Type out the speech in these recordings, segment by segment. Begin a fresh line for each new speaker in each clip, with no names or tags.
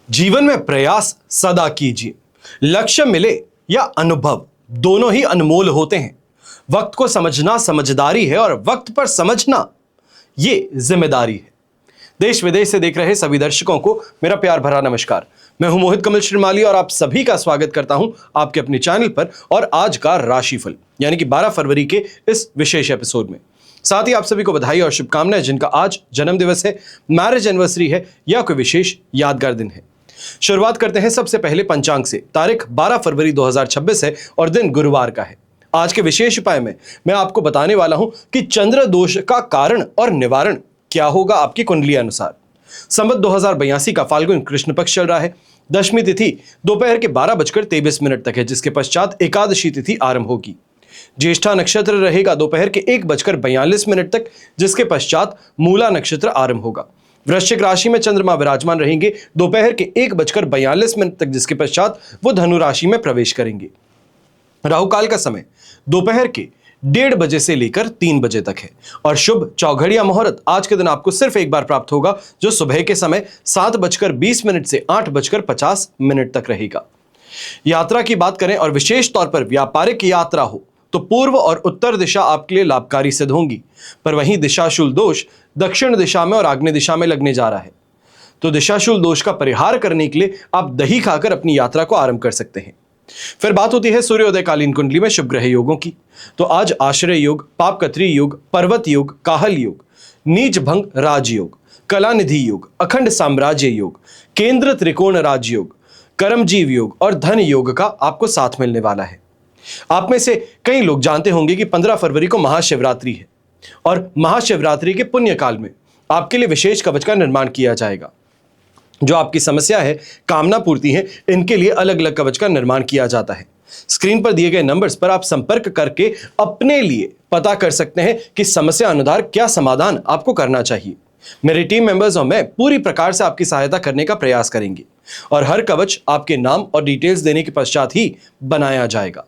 जीवन में प्रयास सदा कीजिए। लक्ष्य मिले या अनुभव, दोनों ही अनमोल होते हैं। वक्त को समझना समझदारी है और वक्त पर समझना ये जिम्मेदारी है। देश विदेश से देख रहे सभी दर्शकों को मेरा प्यार भरा नमस्कार। मैं हूं मोहित कमल श्रीमाली और आप सभी का स्वागत करता हूं आपके अपने चैनल पर और आज का राशिफल यानी कि 12 फरवरी के इस विशेष एपिसोड में। साथ ही आप सभी को बधाई और शुभकामनाएं जिनका आज जन्म दिवस है, मैरिज एनिवर्सरी है या कोई विशेष यादगार दिन है। शुरुआत करते हैं सबसे पहले पंचांग से। तारीख 12 फरवरी 2026 है और दिन गुरुवार का है। आज के विशेष उपाय में मैं आपको बताने वाला हूं कि चंद्र दोष का कारण और निवारण क्या होगा आपकी कुंडली अनुसार। संवत 2082 का फाल्गुन कृष्ण पक्ष चल रहा है। दशमी तिथि दोपहर के 12:23 तक है, जिसके पश्चात एकादशी तिथि आरंभ होगी। ज्येष्ठा नक्षत्र रहेगा दोपहर के 1:42 तक, जिसके पश्चात मूला नक्षत्र आरंभ होगा। वृश्चिक राशि में चंद्रमा विराजमान रहेंगे दोपहर के 1:42 तक, जिसके पश्चात वो धनु राशि में प्रवेश करेंगे। राहु काल का समय दोपहर के 1:30 बजे से लेकर 3 बजे तक है और शुभ चौघड़िया मुहूर्त आज के दिन आपको सिर्फ एक बार प्राप्त होगा, जो सुबह के समय 7:20 से 8:50 तक रहेगा। यात्रा की बात करें और विशेष तौर पर व्यापारिक यात्रा हो तो पूर्व और उत्तर दिशा आपके लिए लाभकारी सिद्ध होंगी, पर वहीं दिशाशूल दोष दक्षिण दिशा में और आग्नेय दिशा में लगने जा रहा है। तो दिशाशूल दोष का परिहार करने के लिए आप दही खाकर अपनी यात्रा को आरंभ कर सकते हैं। फिर बात होती है सूर्योदयकालीन कुंडली में शुभ ग्रह योगों की। तो आज आश्रय योग, पापकत्री योग, पर्वत योग, काहल योग, नीच भंग राजयोग, कलानिधि योग, अखंड साम्राज्य योग, केंद्र त्रिकोण राजयोग, कर्मजीव योग और धन योग का आपको साथ मिलने वाला है। आप में से कई लोग जानते होंगे कि 15 फरवरी को महाशिवरात्रि है और महाशिवरात्रि के पुण्य काल में आपके लिए विशेष कवच का निर्माण किया जाएगा। जो आपकी समस्या है, कामना पूर्ति है, इनके लिए अलग अलग कवच का निर्माण किया जाता है। स्क्रीन पर दिए गए नंबर्स पर आप संपर्क करके अपने लिए पता कर सकते हैं कि समस्या अनुसार क्या समाधान आपको करना चाहिए। मेरी टीम मेंबर्स और मैं पूरी प्रकार से आपकी सहायता करने का प्रयास करेंगे और हर कवच आपके नाम और डिटेल्स देने के पश्चात ही बनाया जाएगा।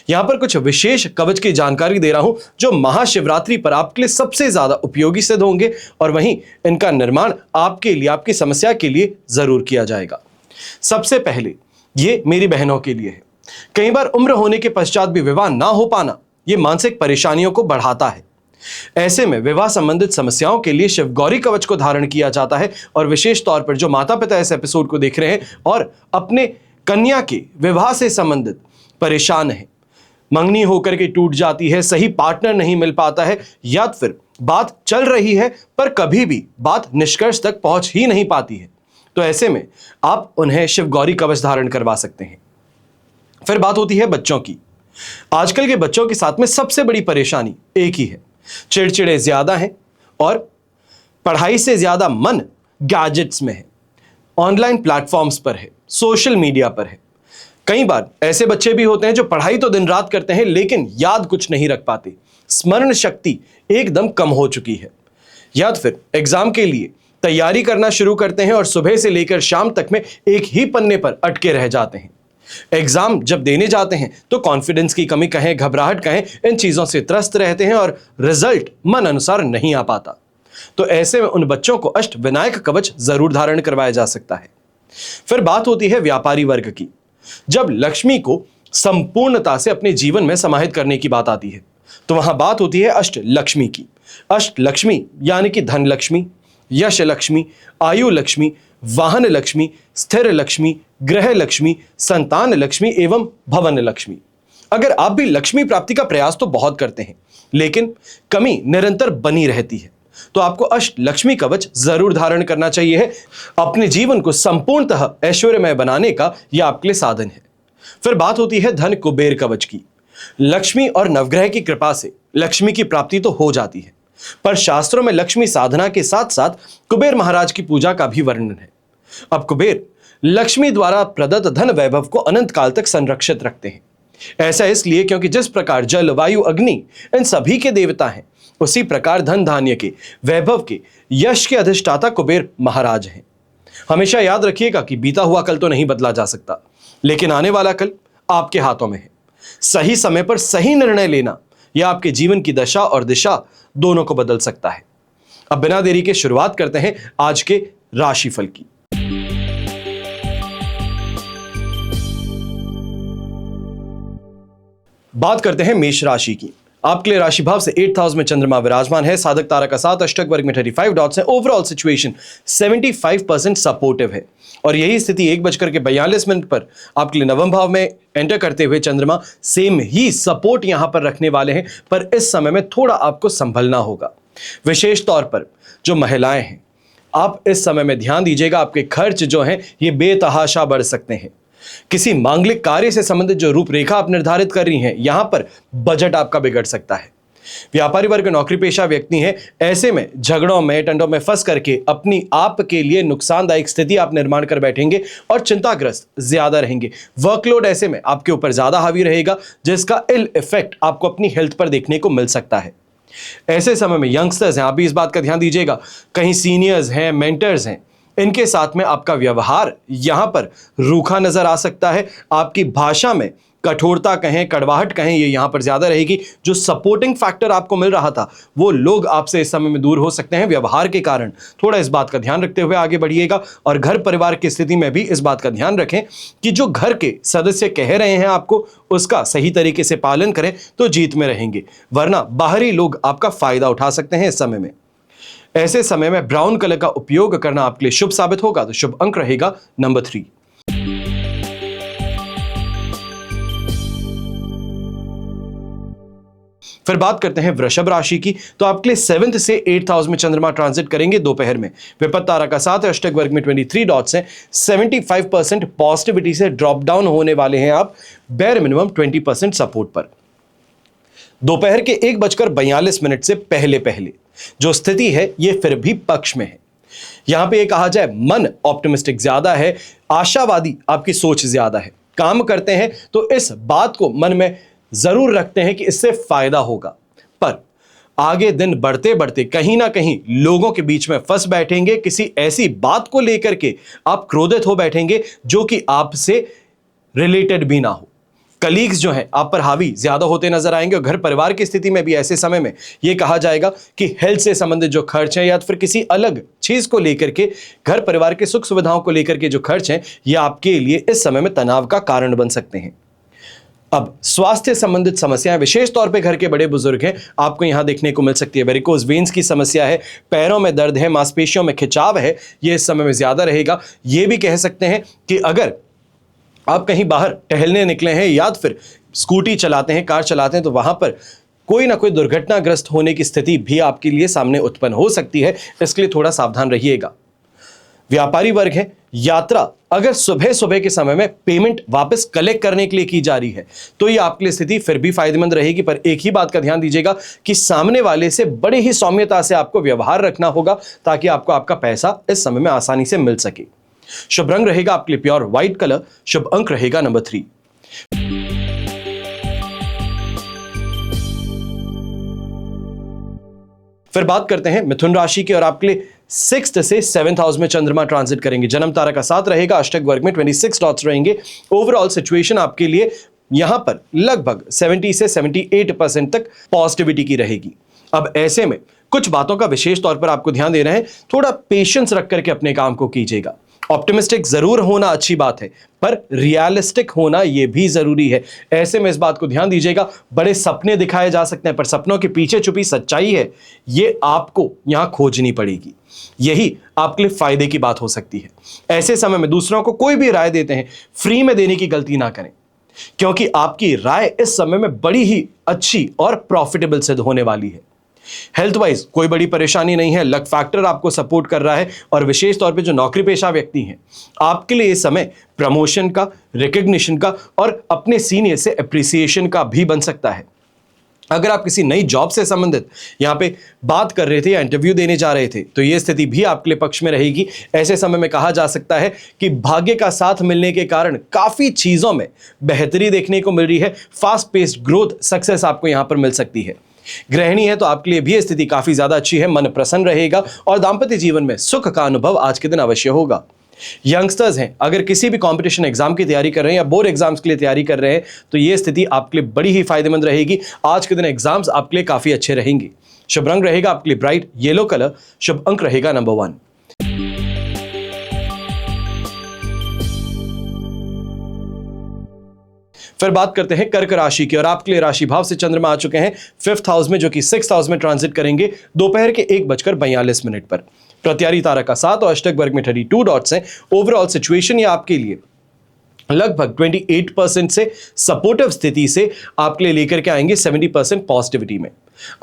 यहां पर कुछ विशेष कवच की जानकारी दे रहा हूं जो महाशिवरात्रि पर आपके लिए सबसे ज्यादा उपयोगी सिद्ध होंगे और वहीं इनका निर्माण आपके लिए, आपकी समस्या के लिए जरूर किया जाएगा। सबसे पहले ये मेरी बहनों के लिए है। कई बार उम्र होने के पश्चात भी विवाह ना हो पाना ये मानसिक परेशानियों को बढ़ाता है। ऐसे में विवाह संबंधित समस्याओं के लिए शिव गौरी कवच को धारण किया जाता है और विशेष तौर पर जो माता पिता इस एपिसोड को देख रहे हैं और अपने कन्या के विवाह से संबंधित परेशान है, मंगनी होकर के टूट जाती है, सही पार्टनर नहीं मिल पाता है या फिर बात चल रही है पर कभी भी बात निष्कर्ष तक पहुंच ही नहीं पाती है, तो ऐसे में आप उन्हें शिव गौरी कवच धारण करवा सकते हैं। फिर बात होती है बच्चों की। आजकल के बच्चों के साथ में सबसे बड़ी परेशानी एक ही है, चिड़चिड़े ज्यादा हैं और पढ़ाई से ज्यादा मन गैजेट्स में है, ऑनलाइन प्लेटफॉर्म्स पर है, सोशल मीडिया पर है। कई बार ऐसे बच्चे भी होते हैं जो पढ़ाई तो दिन रात करते हैं लेकिन याद कुछ नहीं रख पाते, स्मरण शक्ति एकदम कम हो चुकी है, या फिर एग्जाम के लिए तैयारी करना शुरू करते हैं और सुबह से लेकर शाम तक में एक ही पन्ने पर अटके रह जाते हैं। एग्जाम जब देने जाते हैं तो कॉन्फिडेंस की कमी कहें, घबराहट कहें, इन चीजों से त्रस्त रहते हैं और रिजल्ट मन अनुसार नहीं आ पाता। तो ऐसे में उन बच्चों को अष्ट विनायक कवच जरूर धारण करवाया जा सकता है। फिर बात होती है व्यापारी वर्ग की। जब लक्ष्मी को संपूर्णता से अपने जीवन में समाहित करने की बात आती है तो वहां बात होती है अष्ट लक्ष्मी की। अष्ट लक्ष्मी यानी कि धन लक्ष्मी, यश लक्ष्मी, आयु लक्ष्मी, वाहन लक्ष्मी, स्थिर लक्ष्मी, ग्रह लक्ष्मी, संतान लक्ष्मी एवं भवन लक्ष्मी। अगर आप भी लक्ष्मी प्राप्ति का प्रयास तो बहुत करते हैं लेकिन कमी निरंतर बनी रहती है तो आपको अष्ट लक्ष्मी कवच जरूर धारण करना चाहिए है। अपने जीवन को संपूर्णतः ऐश्वर्यमय बनाने का यह आपके लिए साधन है। फिर बात होती है धन कुबेर कवच की। लक्ष्मी और नवग्रह की कृपा से लक्ष्मी की प्राप्ति तो हो जाती है, पर शास्त्रों में लक्ष्मी साधना के साथ साथ कुबेर महाराज की पूजा का भी वर्णन है। अब कुबेर लक्ष्मी द्वारा प्रदत्त धन वैभव को अनंत काल तक संरक्षित रखते हैं। ऐसा इसलिए क्योंकि जिस प्रकार जल, वायु, अग्नि इन सभी के देवता हैं, उसी प्रकार धन धान्य के, वैभव के, यश के अधिष्ठाता कुबेर महाराज हैं। हमेशा याद रखिएगा कि बीता हुआ कल तो नहीं बदला जा सकता, लेकिन आने वाला कल आपके हाथों में है। सही समय पर सही निर्णय लेना यह आपके जीवन की दशा और दिशा दोनों को बदल सकता है। अब बिना देरी के शुरुआत करते हैं आज के राशिफल की। बात करते हैं मेष राशि की। आपके लिए राशि भाव से 8th हाउस में चंद्रमा विराजमान है। साधक तारा का 7, अष्टक वर्ग में 35 डॉट्स है। ओवरऑल सिचुएशन 75% सपोर्टिव है और यही स्थिति 1:42 पर आपके लिए नवम भाव में एंटर करते हुए चंद्रमा सेम ही सपोर्ट यहां पर रखने वाले हैं, पर इस समय में थोड़ा आपको संभलना होगा। विशेष तौर पर जो महिलाएं हैं, आप इस समय में ध्यान दीजिएगा, आपके खर्च जो हैं ये बेतहाशा बढ़ सकते हैं। किसी मांगलिक कार्य से संबंधित जो रूपरेखा आप निर्धारित कर रही हैं, यहां पर बजट आपका बिगड़ सकता है। व्यापारी वर्ग नौकरी पेशा व्यक्ति हैं, ऐसे में झगड़ों में टंडों में फंस करके अपनी आप के लिए नुकसानदायक स्थिति आप निर्माण कर बैठेंगे और चिंताग्रस्त ज्यादा रहेंगे। वर्कलोड ऐसे में आपके ऊपर ज्यादा हावी रहेगा, जिसका इल इफेक्ट आपको अपनी हेल्थ पर देखने को मिल सकता है। ऐसे समय में यंगस्टर्स हैं, आप भी इस बात का ध्यान दीजिएगा, कहीं सीनियर्स हैं, मेंटर्स हैं, इनके साथ में आपका व्यवहार यहां पर रूखा नजर आ सकता है। आपकी भाषा में कठोरता कहें, कड़वाहट कहें, ये यहां पर ज्यादा रहेगी। जो सपोर्टिंग फैक्टर आपको मिल रहा था, वो लोग आपसे इस समय में दूर हो सकते हैं व्यवहार के कारण। थोड़ा इस बात का ध्यान रखते हुए आगे बढ़िएगा और घर परिवार की स्थिति में भी इस बात का ध्यान रखें कि जो घर के सदस्य कह रहे हैं आपको, उसका सही तरीके से पालन करें तो जीत में रहेंगे, वरना बाहरी लोग आपका फायदा उठा सकते हैं इस समय में। ऐसे समय में ब्राउन कलर का उपयोग करना आपके लिए शुभ साबित होगा, तो शुभ अंक रहेगा नंबर 3। फिर बात करते हैं वृषभ राशि की। तो आपके लिए 7th से 8th हाउस में चंद्रमा ट्रांजिट करेंगे दोपहर में। विपत्त तारा का 7 है, अष्टक वर्ग में 23 डॉट्स हैं। 75% पॉजिटिविटी से ड्रॉप डाउन होने वाले हैं आप बेयर मिनिमम 20% सपोर्ट पर। दोपहर के 1:42 से पहले पहले जो स्थिति है ये फिर भी पक्ष में है। यहां पे ये कहा जाए, मन ऑप्टिमिस्टिक ज्यादा है, आशावादी आपकी सोच ज्यादा है। काम करते हैं तो इस बात को मन में जरूर रखते हैं कि इससे फायदा होगा, पर आगे दिन बढ़ते बढ़ते कहीं ना कहीं लोगों के बीच में फंस बैठेंगे। किसी ऐसी बात को लेकर के आप क्रोधित हो बैठेंगे जो कि आपसे रिलेटेड भी ना हो। कलीग्स जो हैं आप पर हावी ज्यादा होते नजर आएंगे और घर परिवार की स्थिति में भी ऐसे समय में यह कहा जाएगा कि हेल्थ से संबंधित जो खर्च हैं या फिर किसी अलग चीज को लेकर के, घर परिवार के सुख सुविधाओं को लेकर के जो खर्च हैं, ये आपके लिए इस समय में तनाव का कारण बन सकते हैं। अब स्वास्थ्य संबंधित समस्याएं, विशेष तौर पे घर के बड़े बुजुर्ग हैं, आपको यहां देखने को मिल सकती है। वेरिकोज वेन्स की समस्या है, पैरों में दर्द है, मांसपेशियों में खिंचाव है, यह इस समय में ज्यादा रहेगा। यह भी कह सकते हैं कि अगर आप कहीं बाहर टहलने निकले हैं या फिर स्कूटी चलाते हैं, कार चलाते हैं, तो वहां पर कोई ना कोई दुर्घटनाग्रस्त होने की स्थिति भी आपके लिए सामने उत्पन्न हो सकती है, इसके लिए थोड़ा सावधान रहिएगा। व्यापारी वर्ग है, यात्रा अगर सुबह सुबह के समय में पेमेंट वापस कलेक्ट करने के लिए की जा रही है तो ये आपके लिए स्थिति फिर भी फायदेमंद रहेगी, पर एक ही बात का ध्यान दीजिएगा कि सामने वाले से बड़ी ही सौम्यता से आपको व्यवहार रखना होगा ताकि आपको आपका पैसा इस समय में आसानी से मिल सके। शुभ रंग रहेगा आपके लिए प्योर व्हाइट कलर। शुभ अंक रहेगा नंबर 3। फिर बात करते हैं मिथुन राशि की और आपके लिए 6th से 7th हाउस में चंद्रमा ट्रांजिट करेंगे। जन्म तारा का 7 रहेगा, अष्टक वर्ग में 26 डॉट्स रहेंगे। ओवरऑल सिचुएशन आपके लिए यहां पर लगभग 70 से 78% तक पॉजिटिविटी की रहेगी। अब ऐसे में कुछ बातों का विशेष तौर पर आपको ध्यान देना है, थोड़ा पेशेंस रख करके अपने काम को कीजिएगा। ऑप्टिमिस्टिक जरूर होना अच्छी बात है, पर रियलिस्टिक होना यह भी जरूरी है। ऐसे में इस बात को ध्यान दीजिएगा, बड़े सपने दिखाए जा सकते हैं पर सपनों के पीछे छुपी सच्चाई है, ये आपको यहां खोजनी पड़ेगी। यही आपके लिए फायदे की बात हो सकती है। ऐसे समय में दूसरों को कोई भी राय देते हैं, फ्री में देने की गलती ना करें, क्योंकि आपकी राय इस समय में बड़ी ही अच्छी और प्रॉफिटेबल सिद्ध होने वाली है। हेल्थ वाइज कोई बड़ी परेशानी नहीं है, लक फैक्टर आपको सपोर्ट कर रहा है और विशेष तौर पे जो नौकरी पेशा व्यक्ति हैं, आपके लिए इस समय प्रमोशन का, रिकग्निशन का और अपने सीनियर से अप्रिसिएशन का भी बन सकता है। अगर आप किसी नई जॉब से संबंधित यहां पे बात कर रहे थे या इंटरव्यू देने जा रहे थे तो यह स्थिति भी आपके लिए पक्ष में रहेगी। ऐसे समय में कहा जा सकता है कि भाग्य का साथ मिलने के कारण काफी चीजों में बेहतरी देखने को मिल रही है। फास्ट पेस्ड ग्रोथ सक्सेस आपको यहां पर मिल सकती है। गृहिणी है तो आपके लिए भी स्थिति काफी ज्यादा अच्छी है, मन प्रसन्न रहेगा और दांपत्य जीवन में सुख का अनुभव आज के दिन अवश्य होगा। यंगस्टर्स हैं, अगर किसी भी कंपटीशन एग्जाम की तैयारी कर रहे हैं या बोर्ड एग्जाम्स के लिए तैयारी कर रहे हैं तो यह स्थिति आपके लिए बड़ी ही फायदेमंद रहेगी। आज के दिन एग्जाम्स आपके लिए काफी अच्छे रहेंगे। शुभ रंग रहेगा आपके लिए ब्राइट येलो कलर। शुभ अंक रहेगा नंबर 1। फिर बात करते हैं कर्क राशि की, और आपके लिए राशि भाव से चंद्रमा आ चुके हैं 5th हाउस में, जो कि 6th हाउस में ट्रांजिट करेंगे दोपहर के 1:42 पर। प्रत्यारी तारा का 7 और अष्टक वर्ग में 32 डॉट्स हैं। ओवरऑल सिचुएशन ये आपके लिए लगभग 28% से सपोर्टिव स्थिति से आपके लिए लेकर के आएंगे 70% पॉजिटिविटी में।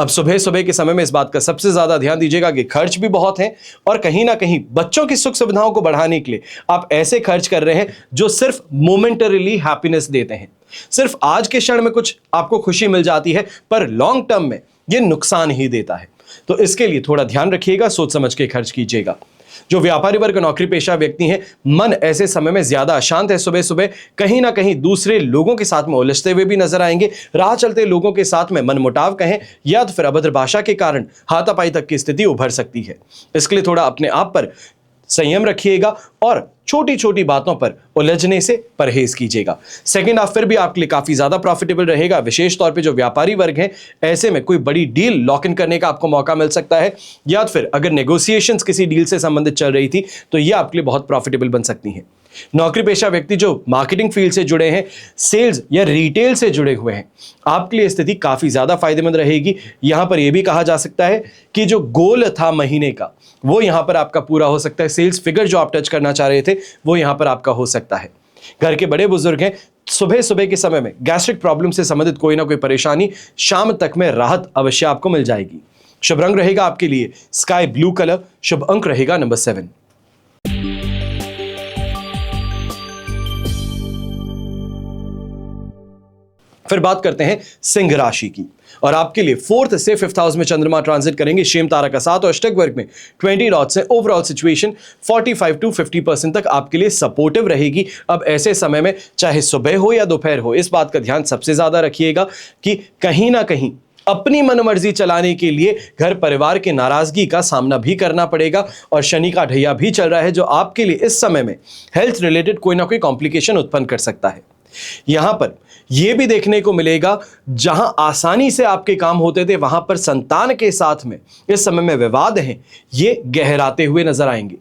अब सुबह सुबह के समय में इस बात का सबसे ज्यादा ध्यान दीजिएगा कि खर्च भी बहुत हैं, और कहीं ना कहीं बच्चों की सुख सुविधाओं को बढ़ाने के लिए आप ऐसे खर्च कर रहे हैं जो सिर्फ मोमेंटरीली हैप्पीनेस देते हैं। सिर्फ आज के क्षण में कुछ आपको खुशी मिल जाती है, पर लॉन्ग टर्म में यह नुकसान ही देता है। तो इसके लिए थोड़ा ध्यान रखिएगा, सोच समझ के खर्च कीजिएगा। जो व्यापारी वर्ग, नौकरी पेशा व्यक्ति हैं, मन ऐसे समय में ज्यादा अशांत है। सुबह सुबह कहीं ना कहीं दूसरे लोगों के साथ में उलझते हुए भी नजर आएंगे। राह चलते लोगों के साथ में मनमुटाव कहें या तो फिर अभद्र भाषा के कारण हाथापाई तक की स्थिति उभर सकती है। इसके लिए थोड़ा अपने आप पर संयम रखिएगा और छोटी छोटी बातों पर उलझने से परहेज कीजिएगा। सेकंड हाफ फिर भी आपके लिए काफी ज्यादा प्रॉफिटेबल रहेगा, विशेष तौर पे जो व्यापारी वर्ग हैं। ऐसे में कोई बड़ी डील लॉक इन करने का आपको मौका मिल सकता है, या फिर अगर नेगोशिएशंस किसी डील से संबंधित चल रही थी तो ये आपके लिए बहुत प्रॉफिटेबल बन सकती हैं। नौकरी पेशा व्यक्ति जो मार्केटिंग फील्ड से जुड़े हैं, सेल्स या रिटेल से जुड़े हुए हैं, आपके लिए स्थिति काफी ज्यादा फायदेमंद रहेगी। यहां पर यह भी कहा जा सकता है कि जो गोल था महीने का वो यहां पर आपका पूरा हो सकता है। सेल्स फिगर जो आप टच करना चाह रहे थे वो यहां पर आपका हो सकता है। घर के बड़े बुजुर्ग हैं, सुबह सुबह के समय में गैस्ट्रिक प्रॉब्लम से संबंधित कोई ना कोई परेशानी, शाम तक में राहत अवश्य आपको मिल जाएगी। शुभ रंग रहेगा आपके लिए स्काई ब्लू कलर। शुभ अंक रहेगा नंबर 7। फिर बात करते हैं सिंह राशि की, और आपके लिए 4th से 5th हाउस में चंद्रमा ट्रांजिट करेंगे। शेम तारा का 7 और अष्टक वर्ग में 20 डॉट्स है। ओवरऑल सिचुएशन 45 to 50% तक आपके लिए सपोर्टिव रहेगी। अब ऐसे समय में चाहे सुबह हो या दोपहर हो, इस बात का ध्यान सबसे ज्यादा रखिएगा कि कहीं ना कहीं अपनी मनमर्जी चलाने के लिए घर परिवार की नाराजगी का सामना भी करना पड़ेगा, और शनि का ढैया भी चल रहा है जो आपके लिए इस समय में हेल्थ रिलेटेड कोई ना कोई कॉम्प्लिकेशन उत्पन्न कर सकता है। यहां पर यह भी देखने को मिलेगा जहां आसानी से आपके काम होते थे, वहां पर संतान के साथ में इस समय में विवाद हैं, ये गहराते हुए नजर आएंगे।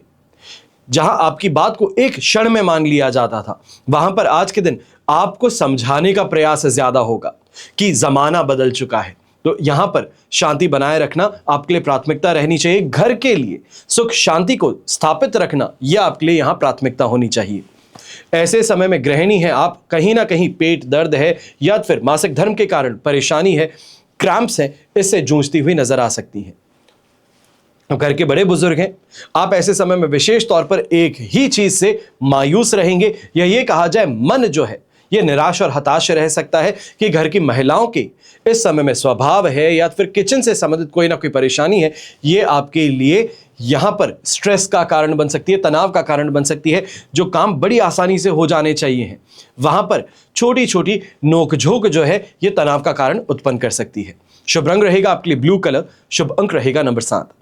जहां आपकी बात को एक क्षण में मान लिया जाता था, वहां पर आज के दिन आपको समझाने का प्रयास ज्यादा होगा कि जमाना बदल चुका है। तो यहां पर शांति बनाए रखना आपके लिए प्राथमिकता रहनी चाहिए। घर के लिए सुख शांति को स्थापित रखना यह आपके लिए यहां प्राथमिकता होनी चाहिए। ऐसे समय में गृहिणी है आप, कहीं ना कहीं पेट दर्द है या फिर मासिक धर्म के कारण परेशानी है, क्रैम्प्स है, इससे जूझती हुई नजर आ सकती हैं। घर के बड़े बुजुर्ग हैं, आप ऐसे समय में विशेष तौर पर एक ही चीज से मायूस रहेंगे, या ये कहा जाए मन जो है ये निराश और हताश रह सकता है कि घर की महिलाओं के इस समय में स्वभाव है या फिर किचन से संबंधित कोई ना कोई परेशानी है, ये आपके लिए यहां पर स्ट्रेस का कारण बन सकती है, तनाव का कारण बन सकती है। जो काम बड़ी आसानी से हो जाने चाहिए हैं, वहां पर छोटी छोटी नोकझोंक जो है ये तनाव का कारण उत्पन्न कर सकती है। शुभ रंग रहेगा आपके लिए ब्लू कलर। शुभ अंक रहेगा नंबर 7।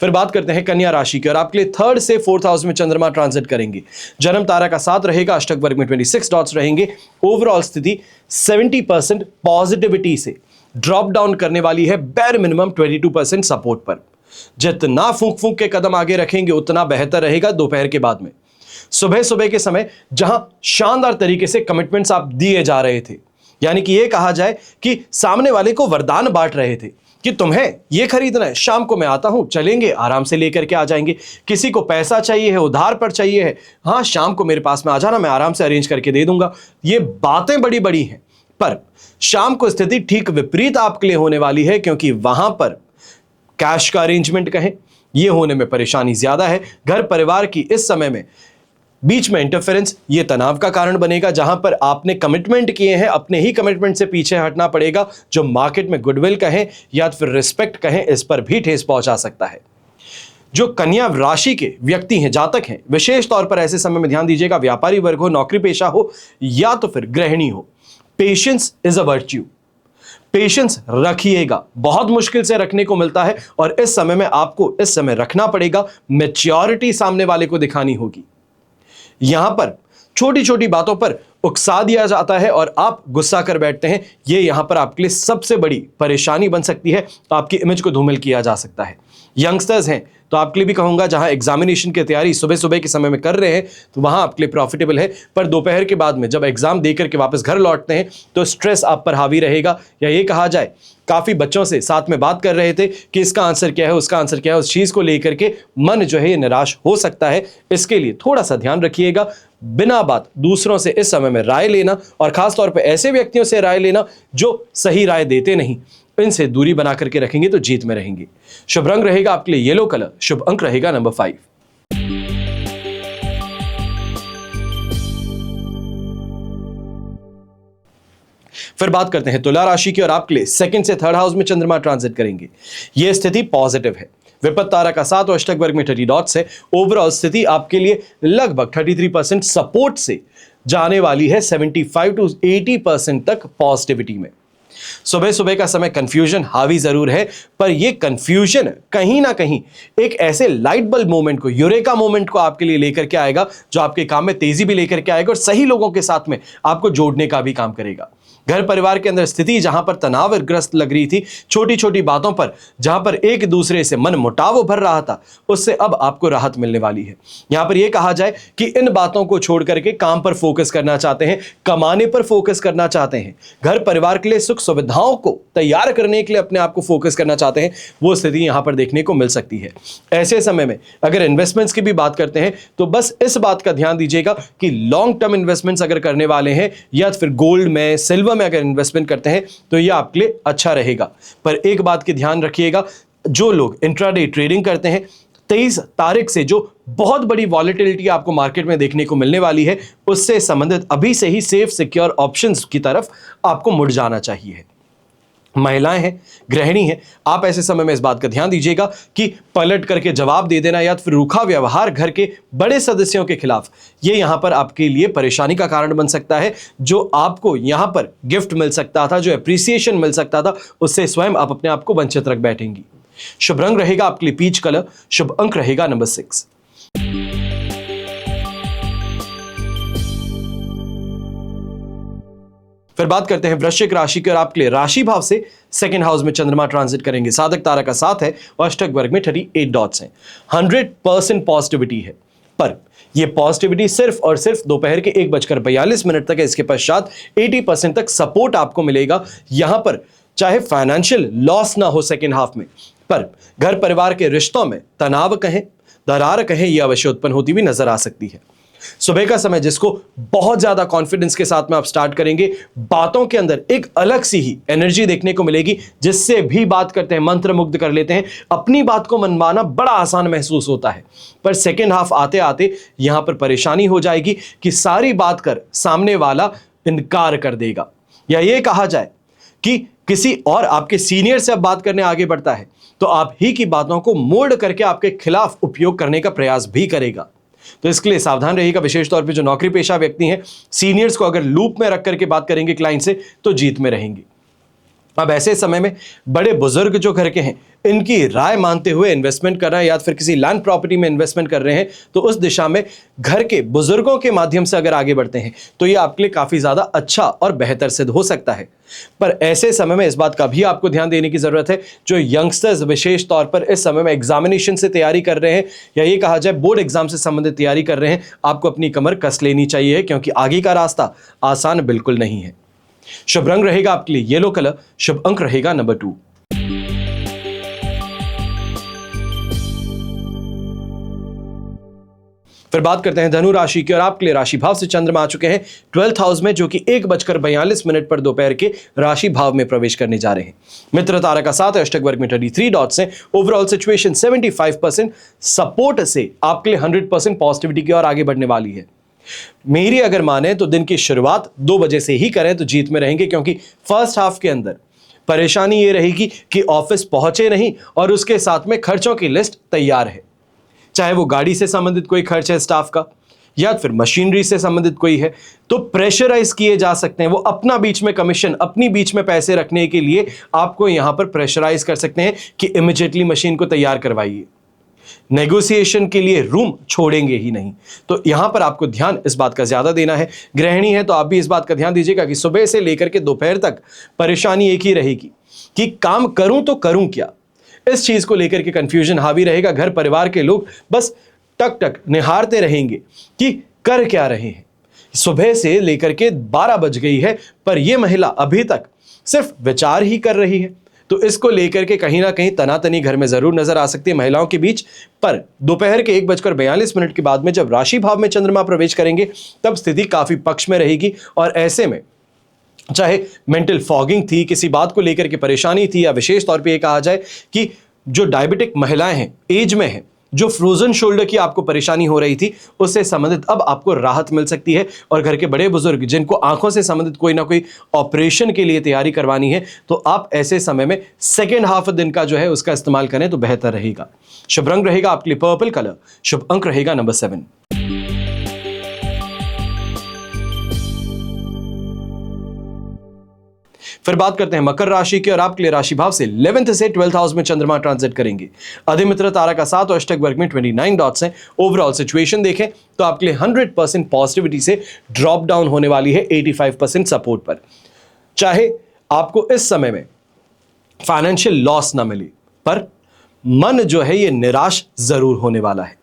फिर बात करते हैं कन्या राशि की, और आपके लिए 3rd से 4th हाउस में चंद्रमा ट्रांजिट करेंगे। जन्म तारा का 7 रहेगा, अष्टक वर्ग में 26 डॉट्स रहेंगे। ओवरऑल स्थिति 70% पॉजिटिविटी से ड्रॉप डाउन करने वाली है, बैर मिनिमम 22% सपोर्ट पर। जितना फूंक फूंक के कदम आगे रखेंगे उतना बेहतर रहेगा दोपहर के बाद में। सुबह सुबह के समय जहां शानदार तरीके से कमिटमेंट्स आप दिए जा रहे थे, यानी कि यह कहा जाए कि सामने वाले को वरदान बांट रहे थे कि तुम्हें ये खरीदना है, शाम को मैं आता हूं, चलेंगे, आराम से लेकर के आ जाएंगे। किसी को पैसा चाहिए है, उधार पर चाहिए है, हाँ शाम को मेरे पास में आ जाना, मैं आराम से अरेंज करके दे दूंगा। ये बातें बड़ी बड़ी हैं, पर शाम को स्थिति ठीक विपरीत आपके लिए होने वाली है, क्योंकि वहां पर कैश का अरेंजमेंट कहें ये होने में परेशानी ज्यादा है। घर परिवार की इस समय में बीच में इंटरफेरेंस ये तनाव का कारण बनेगा, जहां पर आपने कमिटमेंट किए हैं, अपने ही कमिटमेंट से पीछे हटना पड़ेगा। जो मार्केट में गुडविल कहें या फिर रिस्पेक्ट कहें, इस पर भी ठेस पहुंचा सकता है। जो कन्या राशि के व्यक्ति हैं, जातक हैं, विशेष तौर पर ऐसे समय में ध्यान दीजिएगा, व्यापारी वर्ग हो, नौकरी पेशा हो या तो फिर गृहिणी हो, patience is a virtue. Patience रखिएगा, बहुत मुश्किल से रखने को मिलता है, और इस समय में आपको इस समय रखना पड़ेगा। मैच्योरिटी सामने वाले को दिखानी होगी। यहां पर छोटी छोटी बातों पर उकसा दिया जाता है और आप गुस्सा कर बैठते हैं, ये यहां पर आपके लिए सबसे बड़ी परेशानी बन सकती है। आपकी इमेज को धूमिल किया जा सकता है। यंगस्टर्स हैं तो आपके लिए भी कहूंगा जहां एग्जामिनेशन की तैयारी सुबह सुबह के समय में कर रहे हैं तो वहां आपके लिए प्रॉफिटेबल है, पर दोपहर के बाद में जब एग्जाम देकर के वापस घर लौटते हैं तो स्ट्रेस आप पर हावी रहेगा, या ये कहा जाए काफी बच्चों से साथ में बात कर रहे थे कि इसका आंसर क्या है, उसका आंसर क्या है, उस चीज को लेकर के मन जो है ये निराश हो सकता है। इसके लिए थोड़ा सा ध्यान रखिएगा। बिना बात दूसरों से इस समय में राय लेना, और खासतौर पर ऐसे व्यक्तियों से राय लेना जो सही राय देते नहीं, इनसे दूरी बना करके रखेंगे तो जीत में रहेंगे। शुभ रंग रहेगा आपके लिए येलो कलर, शुभ अंक रहेगा नंबर 5। फिर बात करते हैं तुला राशि की, और आपके लिए सेकंड से थर्ड हाउस में चंद्रमा ट्रांजिट करेंगे। यह स्थिति पॉजिटिव है। विपत्त तारा का 7 और अष्टक वर्ग में 30 डॉट्स है। ओवरऑल स्थिति आपके लिए लगभग 33% सपोर्ट से जाने वाली है 75 to 80% तक पॉजिटिविटी में। सुबह सुबह का समय कंफ्यूजन हावी जरूर है, पर यह कंफ्यूजन कहीं ना कहीं एक ऐसे लाइट बल्ब मोमेंट को, यूरेका मोमेंट को आपके लिए लेकर के आएगा जो आपके काम में तेजी भी लेकर के आएगा और सही लोगों के साथ में आपको जोड़ने का भी काम करेगा। घर परिवार के अंदर स्थिति जहां पर तनावग्रस्त लग रही थी, छोटी छोटी बातों पर जहां पर एक दूसरे से मन मुटाव भर रहा था, उससे अब आपको राहत मिलने वाली है। यहां पर यह कहा जाए कि इन बातों को छोड़ करके काम पर फोकस करना चाहते हैं, कमाने पर फोकस करना चाहते हैं, घर परिवार के लिए सुख सुविधाओं को तैयार करने के लिए अपने आप को फोकस करना चाहते हैं, वो स्थिति यहां पर देखने को मिल सकती है। ऐसे समय में अगर इन्वेस्टमेंट्स की भी बात करते हैं तो बस इस बात का ध्यान दीजिएगा कि लॉन्ग टर्म इन्वेस्टमेंट्स अगर करने वाले हैं या फिर गोल्ड में, सिल्वर में अगर इन्वेस्टमेंट करते हैं तो यह आपके लिए अच्छा रहेगा। पर एक बात की ध्यान रखिएगा, जो लोग इंट्राडे ट्रेडिंग करते हैं, 23 तारीख से जो बहुत बड़ी वॉलेटिलिटी आपको मार्केट में देखने को मिलने वाली है, उससे संबंधित अभी से ही सेफ सिक्योर ऑप्शंस की तरफ आपको मुड़ जाना चाहिए। महिलाएं हैं, गृहिणी हैं, आप ऐसे समय में इस बात का ध्यान दीजिएगा कि पलट करके जवाब दे देना या फिर रूखा व्यवहार घर के बड़े सदस्यों के खिलाफ, ये यहां पर आपके लिए परेशानी का कारण बन सकता है। जो आपको यहां पर गिफ्ट मिल सकता था, जो एप्रिसिएशन मिल सकता था, उससे स्वयं आप अपने आप को वंचित रख बैठेंगी। शुभ रंग रहेगा आपके लिए पीच कलर, शुभ अंक रहेगा नंबर 6। फिर बात करते हैं वृश्चिक राशि की, और आपके लिए राशि भाव से सेकंड हाउस में चंद्रमा ट्रांजिट करेंगे। साधक तारा का 7 है और अष्टक वर्ग में 38 डॉट्स हैं। 100% पॉजिटिविटी है, पर यह पॉजिटिविटी सिर्फ और सिर्फ दोपहर के 1:42 तक है। इसके पश्चात 80% तक सपोर्ट आपको मिलेगा। यहां पर चाहे फाइनेंशियल लॉस ना हो सेकेंड हाफ में, पर घर परिवार के रिश्तों में तनाव कहें, दरार कहें, यह अवश्य उत्पन्न होती भी नजर आ सकती है। सुबह का समय जिसको बहुत ज्यादा कॉन्फिडेंस के साथ में आप स्टार्ट करेंगे, बातों के अंदर एक अलग सी ही एनर्जी देखने को मिलेगी, जिससे भी बात करते हैं मंत्र मुग्ध कर लेते हैं। अपनी बात को मनवाना बड़ा आसान महसूस होता है, पर सेकेंड हाफ आते आते यहां पर परेशानी हो जाएगी कि सारी बात कर सामने वाला इनकार कर देगा, या यह कहा जाए कि किसी और आपके सीनियर से अब बात करने आगे बढ़ता है तो आप ही की बातों को मोड़ करके आपके खिलाफ उपयोग करने का प्रयास भी करेगा। तो इसके लिए सावधान रहिएगा। विशेष तौर पे जो नौकरी पेशा व्यक्ति हैं, सीनियर्स को अगर लूप में रख करके बात करेंगे क्लाइंट से तो जीत में रहेंगे। अब ऐसे समय में बड़े बुजुर्ग जो घर के हैं, इनकी राय मानते हुए इन्वेस्टमेंट कर रहे हैं या फिर किसी लैंड प्रॉपर्टी में इन्वेस्टमेंट कर रहे हैं, तो उस दिशा में घर के बुजुर्गों के माध्यम से अगर आगे बढ़ते हैं तो ये आपके लिए काफी ज्यादा अच्छा और बेहतर सिद्ध हो सकता है। पर ऐसे समय में इस बात का भी आपको ध्यान देने की जरूरत है, जो यंगस्टर्स विशेष तौर पर इस समय में एग्जामिनेशन से तैयारी कर रहे हैं या ये कहा जाए बोर्ड एग्जाम से संबंधित तैयारी कर रहे हैं, आपको अपनी कमर कस लेनी चाहिए, क्योंकि आगे का रास्ता आसान बिल्कुल नहीं है। शुभ रंग रहेगा आपके लिए येलो कलर, शुभ अंक रहेगा नंबर 2। फिर बात करते हैं धनु राशि की, और आपके लिए राशि भाव से चंद्रमा आ चुके हैं 12th हाउस में, जो कि 1:42 पर दोपहर के राशि भाव में प्रवेश करने जा रहे हैं। मित्र तारा का 7 अष्टक वर्ग में 33 डॉट्स हैं। ओवरऑल सिचुएशन 75% सपोर्ट से आपके लिए 100% पॉजिटिविटी की ओर आगे बढ़ने वाली है। मेरी अगर माने तो दिन की शुरुआत 2 बजे से ही करें तो जीत में रहेंगे, क्योंकि फर्स्ट हाफ के अंदर परेशानी ये रहेगी कि ऑफिस पहुंचे नहीं और उसके साथ में खर्चों की लिस्ट तैयार है, चाहे वो गाड़ी से संबंधित कोई खर्च है स्टाफ का या फिर मशीनरी से संबंधित कोई है, तो प्रेशराइज किए जा सकते हैं। वो अपना बीच में कमीशन, अपनी बीच में पैसे रखने के लिए आपको यहां पर प्रेशराइज कर सकते हैं कि इमीडिएटली मशीन को तैयार करवाइए। नेगोशिएशन के लिए रूम छोड़ेंगे ही नहीं। तो यहां पर आपको ध्यान इस बात का ज्यादा देना है। गृहिणी है तो आप भी इस बात का ध्यान दीजिएगा कि सुबह से लेकर के दोपहर तक परेशानी एक ही रहेगी कि काम करूं तो करूं क्या, इस चीज को लेकर के कंफ्यूजन हावी रहेगा। घर परिवार के लोग बस टक टक निहारते रहेंगे कि कर क्या रहे हैं। सुबह से लेकर के 12 बज गई है, पर यह महिला अभी तक सिर्फ विचार ही कर रही है। तो इसको लेकर के कहीं ना कहीं तनातनी घर में जरूर नजर आ सकती है महिलाओं के बीच। पर दोपहर के 1:42 के बाद में जब राशि भाव में चंद्रमा प्रवेश करेंगे, तब स्थिति काफी पक्ष में रहेगी। और ऐसे में चाहे मेंटल फॉगिंग थी, किसी बात को लेकर के परेशानी थी, या विशेष तौर पे ये कहा जाए कि जो डायबिटिक महिलाएं हैं, एज में हैं, जो फ्रोजन शोल्डर की आपको परेशानी हो रही थी, उससे संबंधित अब आपको राहत मिल सकती है। और घर के बड़े बुजुर्ग जिनको आंखों से संबंधित कोई ना कोई ऑपरेशन के लिए तैयारी करवानी है, तो आप ऐसे समय में सेकेंड हाफ दिन का जो है उसका इस्तेमाल करें तो बेहतर रहेगा। शुभ रंग रहेगा आपके लिए पर्पल कलर। शुभ अंक रहेगा नंबर 7। फिर बात करते हैं मकर राशि की, और आपके लिए राशि भाव से 11th से 12th हाउस में चंद्रमा ट्रांजिट करेंगे। अधिमित्र तारा का 7 और अष्टक वर्ग में 29 डॉट्स हैं। ओवरऑल सिचुएशन देखें तो आपके लिए 100% पॉजिटिविटी से ड्रॉप डाउन होने वाली है 85% सपोर्ट पर। चाहे आपको इस समय में फाइनेंशियल लॉस ना मिले, पर मन जो है ये निराश जरूर होने वाला है।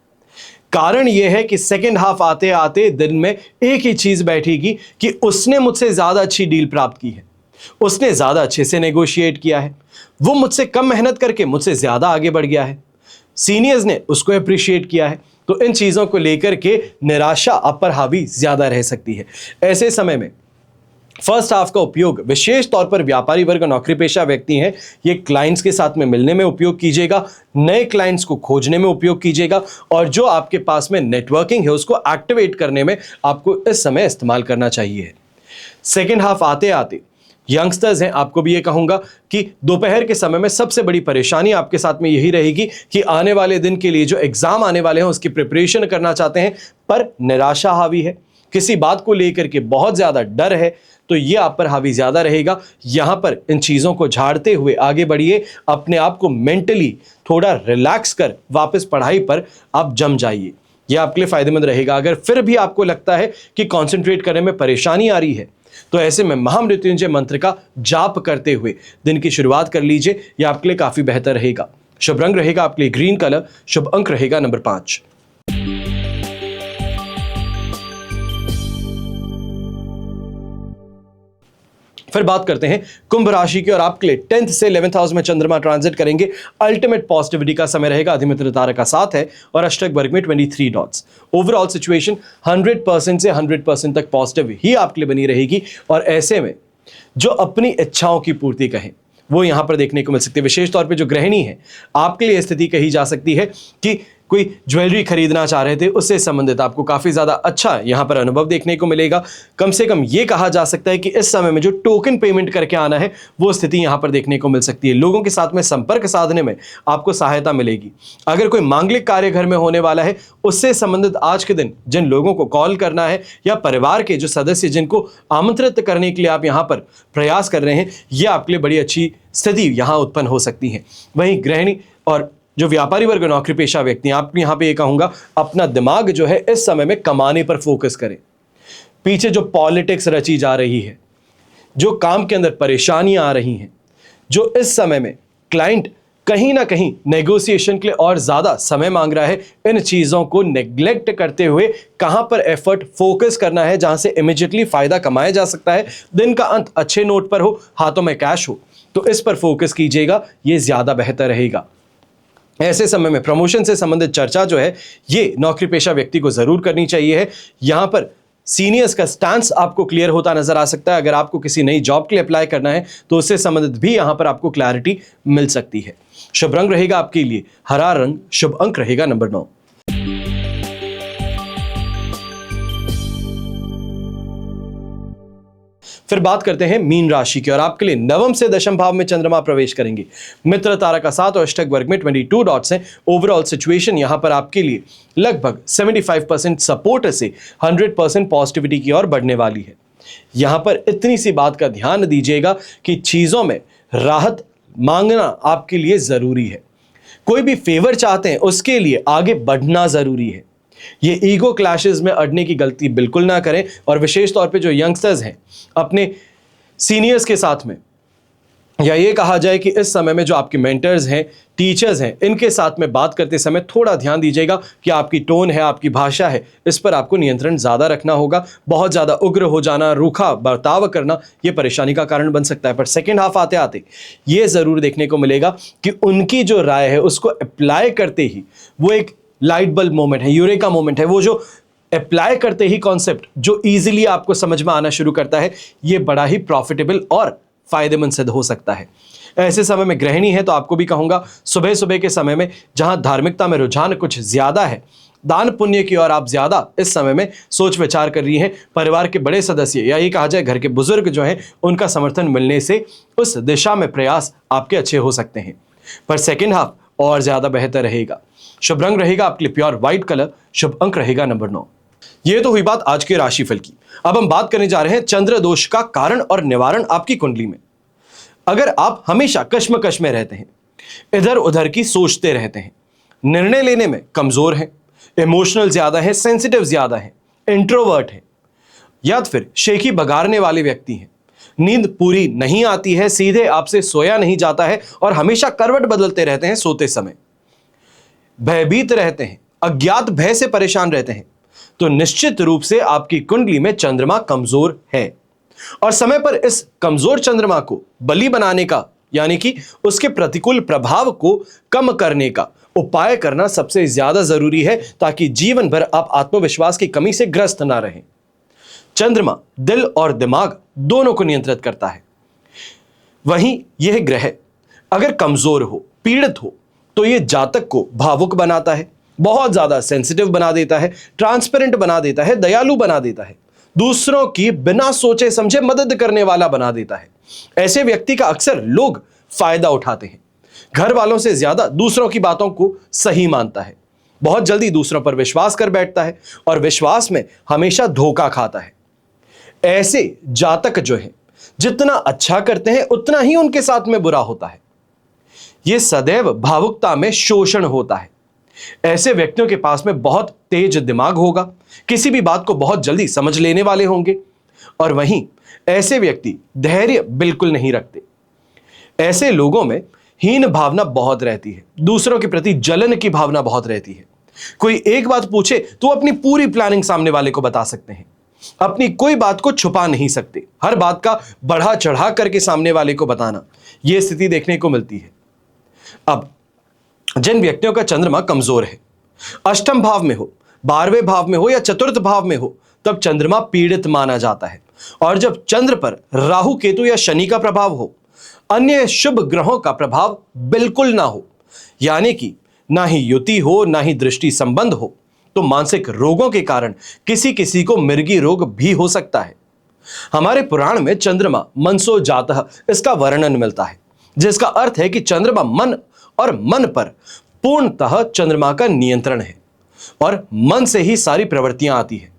कारण यह है कि सेकेंड हाफ आते आते दिन में एक ही चीज बैठेगी कि उसने मुझसे ज्यादा अच्छी डील प्राप्त की है, उसने ज्यादा अच्छे से नेगोशिएट किया है, वो मुझसे कम मेहनत करके मुझसे ज्यादा आगे बढ़ गया है, सीनियर्स ने उसको अप्रिशिएट किया है। तो इन चीजों को लेकर के निराशा आप पर हावी ज्यादा रह सकती है। ऐसे समय में फर्स्ट हाफ का उपयोग विशेष तौर पर व्यापारी वर्ग, नौकरी पेशा व्यक्ति हैं, ये क्लाइंट्स के साथ में मिलने में उपयोग कीजिएगा, नए क्लाइंट्स को खोजने में उपयोग कीजिएगा, और जो आपके पास में नेटवर्किंग है उसको एक्टिवेट करने में आपको इस समय इस्तेमाल करना चाहिए। सेकेंड हाफ आते आते यंगस्टर्स हैं, आपको भी ये कहूंगा कि दोपहर के समय में सबसे बड़ी परेशानी आपके साथ में यही रहेगी कि आने वाले दिन के लिए जो एग्जाम आने वाले हैं उसकी प्रिपरेशन करना चाहते हैं, पर निराशा हावी है, किसी बात को लेकर के बहुत ज्यादा डर है, तो ये आप पर हावी ज्यादा रहेगा। यहां पर इन चीजों को झाड़ते हुए आगे बढ़िए, अपने आप को मेंटली थोड़ा रिलैक्स कर वापस पढ़ाई पर आप जम जाइए, यह आपके लिए फायदेमंद रहेगा। अगर फिर भी आपको लगता है कि कंसंट्रेट करने में परेशानी आ रही है, तो ऐसे में महामृत्युंजय मंत्र का जाप करते हुए दिन की शुरुआत कर लीजिए, यह आपके लिए काफी बेहतर रहेगा। शुभ रंग रहेगा आपके लिए ग्रीन कलर। शुभ अंक रहेगा नंबर 5। फिर बात करते हैं कुंभ राशि की, और आपके लिए 10th से 11th हाउस में चंद्रमा ट्रांजिट करेंगे। अल्टीमेट पॉजिटिविटी का समय रहेगा। अधिमित्र तारा का 7 है और अष्टक वर्ग में 23 डॉट्स। ओवरऑल सिचुएशन 100% से 100% तक पॉजिटिव ही आपके लिए बनी रहेगी। और ऐसे में जो अपनी इच्छाओं की पूर्ति कहें वो यहां पर देखने को मिल सकती है। विशेष तौर पे जो गृहिणी है, आपके लिए स्थिति कही जा सकती है कि कोई ज्वेलरी खरीदना चाह रहे थे, उससे संबंधित आपको काफी ज्यादा अच्छा यहां पर अनुभव देखने को मिलेगा। कम से कम यह कहा जा सकता है कि इस समय में जो टोकन पेमेंट करके आना है वो स्थिति यहां पर देखने को मिल सकती है। लोगों के साथ में संपर्क साधने में आपको सहायता मिलेगी। अगर कोई मांगलिक कार्य घर में होने वाला है, उससे संबंधित आज के दिन जिन लोगों को कॉल करना है, या परिवार के जो सदस्य जिनको आमंत्रित करने के लिए आप यहां पर प्रयास कर रहे हैं, यह आपके लिए बड़ी अच्छी स्थिति यहां उत्पन्न हो सकती है। वहीं गृहिणी और जो व्यापारी वर्ग, नौकरी पेशा व्यक्ति हैं, आप यहां पे ये कहूंगा अपना दिमाग जो है इस समय में कमाने पर फोकस करें। पीछे जो पॉलिटिक्स रची जा रही है, जो काम के अंदर परेशानियां आ रही हैं, जो इस समय में क्लाइंट कहीं ना कहीं नेगोशिएशन के लिए और ज्यादा समय मांग रहा है, इन चीजों को नेग्लेक्ट करते हुए कहां पर एफर्ट फोकस करना है जहां से इमीडिएटली फायदा कमाया जा सकता है, दिन का अंत अच्छे नोट पर हो, हाथों में कैश हो, तो इस पर फोकस कीजिएगा, यह ज्यादा बेहतर रहेगा। ऐसे समय में प्रमोशन से संबंधित चर्चा जो है ये नौकरी पेशा व्यक्ति को जरूर करनी चाहिए है। यहां पर सीनियर्स का स्टैंस आपको क्लियर होता नजर आ सकता है। अगर आपको किसी नई जॉब के लिए अप्लाई करना है तो उससे संबंधित भी यहां पर आपको क्लैरिटी मिल सकती है। शुभ रंग रहेगा आपके लिए हरा रंग। शुभ अंक रहेगा नंबर 9। फिर बात करते हैं मीन राशि की, और आपके लिए नवम से दशम भाव में चंद्रमा प्रवेश करेंगे। मित्र तारा का 7 और अष्टक वर्ग में 22 डॉट्स हैं। ओवरऑल सिचुएशन यहां पर आपके लिए लगभग 75% सपोर्ट से 100% पॉजिटिविटी की ओर बढ़ने वाली है। यहां पर इतनी सी बात का ध्यान दीजिएगा कि चीजों में राहत मांगना आपके लिए जरूरी है। कोई भी फेवर चाहते हैं उसके लिए आगे बढ़ना जरूरी है। ये ईगो क्लैशेस में अड़ने की गलती बिल्कुल ना करें। और विशेष तौर पे जो यंगस्टर्स हैं, अपने सीनियर्स के साथ में या ये कहा जाए कि इस समय में जो आपके मेंटर्स हैं, टीचर्स हैं, इनके साथ में बात करते समय थोड़ा ध्यान दीजिएगा कि आपकी टोन है, आपकी भाषा है, इस पर आपको नियंत्रण ज़्यादा रखना होगा। बहुत ज़्यादा उग्र हो जाना, रूखा बर्ताव करना, ये परेशानी का कारण बन सकता है। पर सेकेंड हाफ आते आते ये ज़रूर देखने को मिलेगा कि उनकी जो राय है उसको अप्लाई करते ही वो एक लाइट बल्ब मोमेंट है, यूरेका मोमेंट है, वो जो अप्लाई करते ही कॉन्सेप्ट जो ईजिली आपको समझ में आना शुरू करता है, ये बड़ा ही प्रॉफिटेबल और फायदेमंद सिद्ध हो सकता है। ऐसे समय में गृहिणी है तो आपको भी कहूंगा सुबह सुबह के समय में जहां धार्मिकता में रुझान कुछ ज्यादा है, दान पुण्य की ओर आप ज्यादा इस समय में सोच विचार कर रही हैं, परिवार के बड़े सदस्य या ये कहा जाए घर के बुजुर्ग जो हैं उनका समर्थन मिलने से उस दिशा में प्रयास आपके अच्छे हो सकते हैं। पर सेकेंड हाफ और ज्यादा बेहतर रहेगा। शुभ रंग रहेगा आपके लिए प्योर व्हाइट कलर, शुभ अंक रहेगा नंबर 9। ये तो हुई बात आज के राशिफल की। अब हम बात करने जा रहे हैं चंद्र दोष का कारण और निवारण आपकी कुंडली में। अगर आप हमेशा कश्मकश में रहते हैं, इधर उधर की सोचते रहते हैं, निर्णय लेने में कमजोर हैं, इमोशनल ज्यादा है, सेंसिटिव ज्यादा है, इंट्रोवर्ट है, या फिर शेखी बगाड़ने वाले व्यक्ति हैं, नींद पूरी नहीं आती है, सीधे आपसे सोया नहीं जाता है और हमेशा करवट बदलते रहते हैं सोते समय, भयभीत रहते हैं, अज्ञात भय से परेशान रहते हैं, तो निश्चित रूप से आपकी कुंडली में चंद्रमा कमजोर है। और समय पर इस कमजोर चंद्रमा को बलि बनाने का यानी कि उसके प्रतिकूल प्रभाव को कम करने का उपाय करना सबसे ज्यादा जरूरी है, ताकि जीवन भर आप आत्मविश्वास की कमी से ग्रस्त ना रहें। चंद्रमा दिल और दिमाग दोनों को नियंत्रित करता है। वहीं यह ग्रह अगर कमजोर हो, पीड़ित हो, तो यह जातक को भावुक बनाता है, बहुत ज्यादा सेंसिटिव बना देता है, ट्रांसपेरेंट बना देता है, दयालु बना देता है, दूसरों की बिना सोचे समझे मदद करने वाला बना देता है। ऐसे व्यक्ति का अक्सर लोग फायदा उठाते हैं, घर वालों से ज्यादा दूसरों की बातों को सही मानता है, बहुत जल्दी दूसरों पर विश्वास कर बैठता है और विश्वास में हमेशा धोखा खाता है। ऐसे जातक जो है जितना अच्छा करते हैं उतना ही उनके साथ में बुरा होता है। यह सदैव भावुकता में शोषण होता है। ऐसे व्यक्तियों के पास में बहुत तेज दिमाग होगा, किसी भी बात को बहुत जल्दी समझ लेने वाले होंगे, और वहीं ऐसे व्यक्ति धैर्य बिल्कुल नहीं रखते। ऐसे लोगों में हीन भावना बहुत रहती है, दूसरों के प्रति जलन की भावना बहुत रहती है। कोई एक बात पूछे तो अपनी पूरी प्लानिंग सामने वाले को बता सकते हैं, अपनी कोई बात को छुपा नहीं सकते, हर बात का बढ़ा चढ़ा करके सामने वाले को बताना, यह स्थिति देखने को मिलती है। अब जिन व्यक्तियों का चंद्रमा कमजोर है, अष्टम भाव में हो, 12वें भाव में हो या चतुर्थ भाव में हो, तब चंद्रमा पीड़ित माना जाता है। और जब चंद्र पर राहु केतु या शनि का प्रभाव हो, अन्य शुभ ग्रहों का प्रभाव बिल्कुल ना हो, यानी कि ना ही युति हो ना ही दृष्टि संबंध हो, तो मानसिक रोगों के कारण किसी किसी को मिर्गी रोग भी हो सकता है। हमारे पुराण में चंद्रमा मनसो जातः इसका वर्णन मिलता है, जिसका अर्थ है कि चंद्रमा मन और मन पर पूर्णतः चंद्रमा का नियंत्रण है और मन से ही सारी प्रवृत्तियां आती है।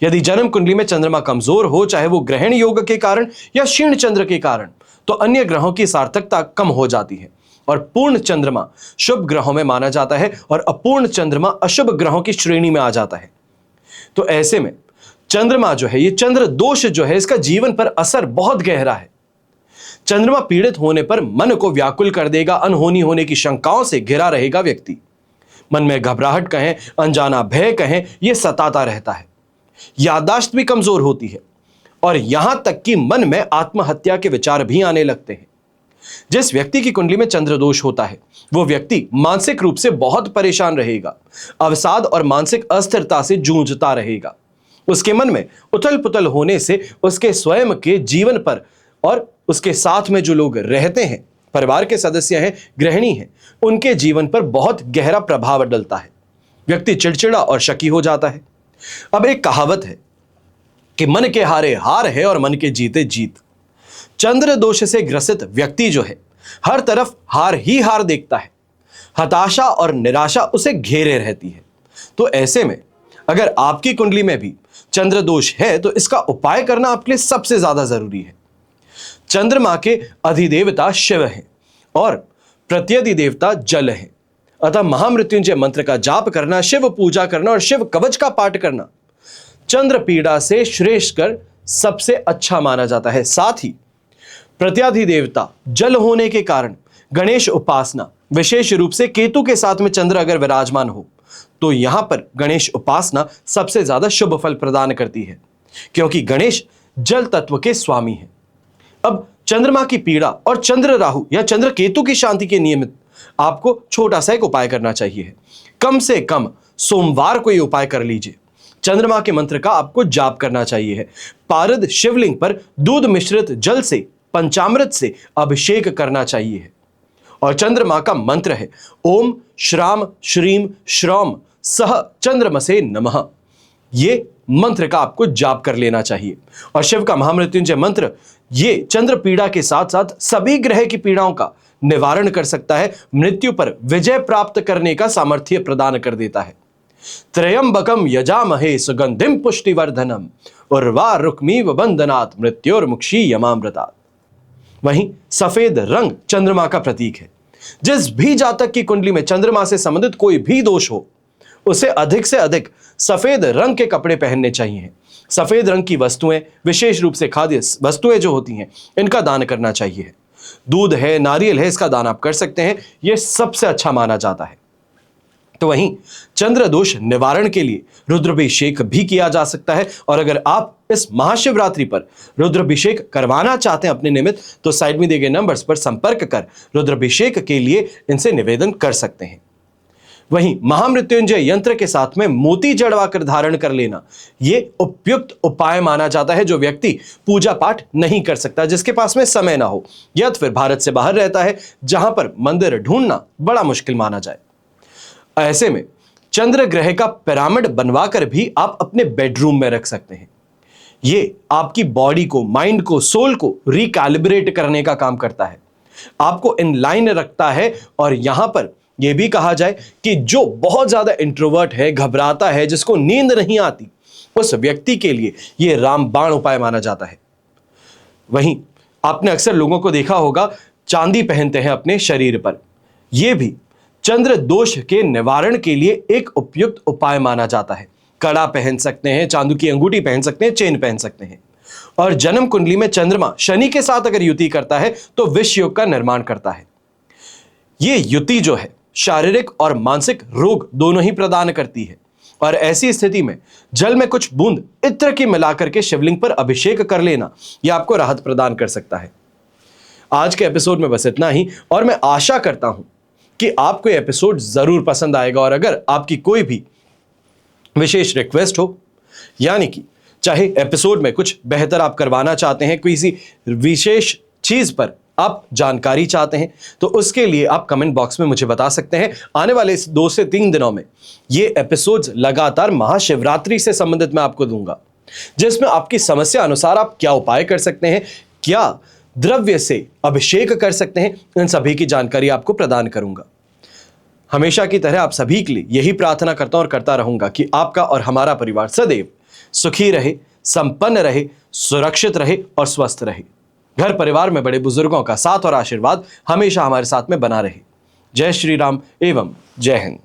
यदि जन्म कुंडली में चंद्रमा कमजोर हो, चाहे वो ग्रहण योग के कारण या क्षीण चंद्र के कारण, तो अन्य ग्रहों की सार्थकता कम हो जाती है और पूर्ण चंद्रमा शुभ ग्रहों में माना जाता है और अपूर्ण चंद्रमा अशुभ ग्रहों की श्रेणी में आ जाता है। तो ऐसे में चंद्रमा जो है, ये चंद्र दोष जो है, इसका जीवन पर असर बहुत गहरा है। चंद्रमा पीड़ित होने पर मन को व्याकुल कर देगा, अनहोनी होने की शंकाओं से घिरा रहेगा व्यक्ति, मन में घबराहट कहें, अनजाना भय कहें, यह सताता रहता है। याददाश्त भी कमजोर होती है और यहां तक कि मन में आत्महत्या के विचार भी आने लगते हैं। जिस व्यक्ति की कुंडली में चंद्र दोष होता है, वो व्यक्ति मानसिक रूप से बहुत परेशान रहेगा, अवसाद और मानसिक अस्थिरता से जूझता रहेगा। उसके मन में उथल पुथल होने से उसके स्वयं के जीवन पर और उसके साथ में जो लोग रहते हैं, परिवार के सदस्य हैं, गृहिणी हैं, उनके जीवन पर बहुत गहरा प्रभाव डलता है। व्यक्ति चिड़चिड़ा और शकी हो जाता है। अब एक कहावत है कि मन के हारे हार है और मन के जीते जीत। चंद्र दोष से ग्रसित व्यक्ति जो है, हर तरफ हार ही हार देखता है, हताशा और निराशा उसे घेरे रहती है। तो ऐसे में अगर आपकी कुंडली में भी चंद्र दोष है, तो इसका उपाय करना आपके लिए सबसे ज्यादा जरूरी है। चंद्रमा के अधिदेवता शिव हैं और प्रत्यधिदेवता जल है, अतः महामृत्युंजय मंत्र का जाप करना, शिव पूजा करना और शिव कवच का पाठ करना चंद्र पीड़ा से श्रेष्ठ कर सबसे अच्छा माना जाता है। साथ ही प्रत्याधिदेवता जल होने के कारण गणेश उपासना, विशेष रूप से केतु के साथ में चंद्र अगर विराजमान हो तो यहां पर गणेश उपासना सबसे ज्यादा शुभ फल प्रदान करती है, क्योंकि गणेश जल तत्व के स्वामी हैं। अब चंद्रमा की पीड़ा और चंद्र राहु या चंद्र केतु की शांति के नियमित आपको छोटा सा एक उपाय करना चाहिए। कम से कम सोमवार को यह उपाय कर लीजिए। चंद्रमा के मंत्र का आपको जाप करना चाहिए। पारद शिवलिंग पर दूध मिश्रित जल से, पंचामृत से अभिषेक करना चाहिए। और चंद्रमा का मंत्र है ओम श्राम श्रीम श्रौम सह चंद्रमसे नमः। ये मंत्र का आपको जाप कर लेना चाहिए। और शिव का महामृत्युंजय मंत्र ये चंद्र पीड़ा के साथ साथ सभी ग्रह की पीड़ाओं का निवारण कर सकता है, मृत्यु पर विजय प्राप्त करने का सामर्थ्य प्रदान कर देता है। त्रयंबकम यजामहे सुगंधिम पुष्टिवर्धनम उर्वा रुक्मीव बंधनात् मृत्योर्मुक्षी यमामृतात्। वहीं सफेद रंग चंद्रमा का प्रतीक है। जिस भी जातक की कुंडली में चंद्रमा से संबंधित कोई भी दोष हो उसे अधिक से अधिक सफेद रंग के कपड़े पहनने चाहिए। सफेद रंग की वस्तुएं, विशेष रूप से खाद्य वस्तुएं जो होती हैं, इनका दान करना चाहिए। दूध है, नारियल है, इसका दान आप कर सकते हैं, यह सबसे अच्छा माना जाता है। तो वहीं चंद्र दोष निवारण के लिए रुद्राभिषेक भी किया जा सकता है। और अगर आप इस महाशिवरात्रि पर रुद्राभिषेक करवाना चाहते हैं अपने निमित्त, तो साइड में दिए गए नंबर्स पर संपर्क कर रुद्राभिषेक के लिए इनसे निवेदन कर सकते हैं। वहीं महामृत्युंजय यंत्र के साथ में मोती जड़वा कर धारण कर लेना यह उपयुक्त उपाय माना जाता है। जो व्यक्ति पूजा पाठ नहीं कर सकता, जिसके पास में समय ना हो या फिर भारत से बाहर रहता है, जहां पर मंदिर ढूंढना बड़ा मुश्किल माना जाए, ऐसे में चंद्र ग्रह का पिरामिड बनवाकर भी आप अपने बेडरूम में रख सकते हैं। ये आपकी बॉडी को, माइंड को, सोल को रिकैलिब्रेट करने का काम करता है, आपको इन लाइन रखता है। और यहां पर यह भी कहा जाए कि जो बहुत ज्यादा इंट्रोवर्ट है, घबराता है, जिसको नींद नहीं आती, उस व्यक्ति के लिए यह रामबाण उपाय माना जाता है। वहीं आपने अक्सर लोगों को देखा होगा चांदी पहनते हैं अपने शरीर पर, यह भी चंद्र दोष के निवारण के लिए एक उपयुक्त उपाय माना जाता है। कड़ा पहन सकते हैं, चांदी की अंगूठी पहन सकते हैं, चेन पहन सकते हैं। और जन्म कुंडली में चंद्रमा शनि के साथ अगर युति करता है तो विष योग का निर्माण करता है। यह युति जो है शारीरिक और मानसिक रोग दोनों ही प्रदान करती है। और ऐसी स्थिति में जल में कुछ बूंद इत्र की मिलाकर के शिवलिंग पर अभिषेक कर लेना यह आपको राहत प्रदान कर सकता है। आज के एपिसोड में बस इतना ही, और मैं आशा करता हूं कि आपको यह एपिसोड जरूर पसंद आएगा। और अगर आपकी कोई भी विशेष रिक्वेस्ट हो, यानी कि चाहे एपिसोड में कुछ बेहतर आप करवाना चाहते हैं, किसी विशेष चीज पर आप जानकारी चाहते हैं, तो उसके लिए आप कमेंट बॉक्स में मुझे बता सकते हैं। आने वाले इस 2 से 3 दिनों में ये एपिसोड्स लगातार महाशिवरात्रि से संबंधित मैं आपको दूंगा, जिसमें आपकी समस्या अनुसार आप क्या उपाय कर सकते हैं, क्या द्रव्य से अभिषेक कर सकते हैं, इन सभी की जानकारी आपको प्रदान करूंगा। हमेशा की तरह आप सभी के लिए यही प्रार्थना करता हूं और करता रहूंगा कि आपका और हमारा परिवार सदैव सुखी रहे, संपन्न रहे, सुरक्षित रहे और स्वस्थ रहे। घर परिवार में बड़े बुजुर्गों का साथ और आशीर्वाद हमेशा हमारे साथ में बना रहे। जय श्री राम एवं जय हिंद।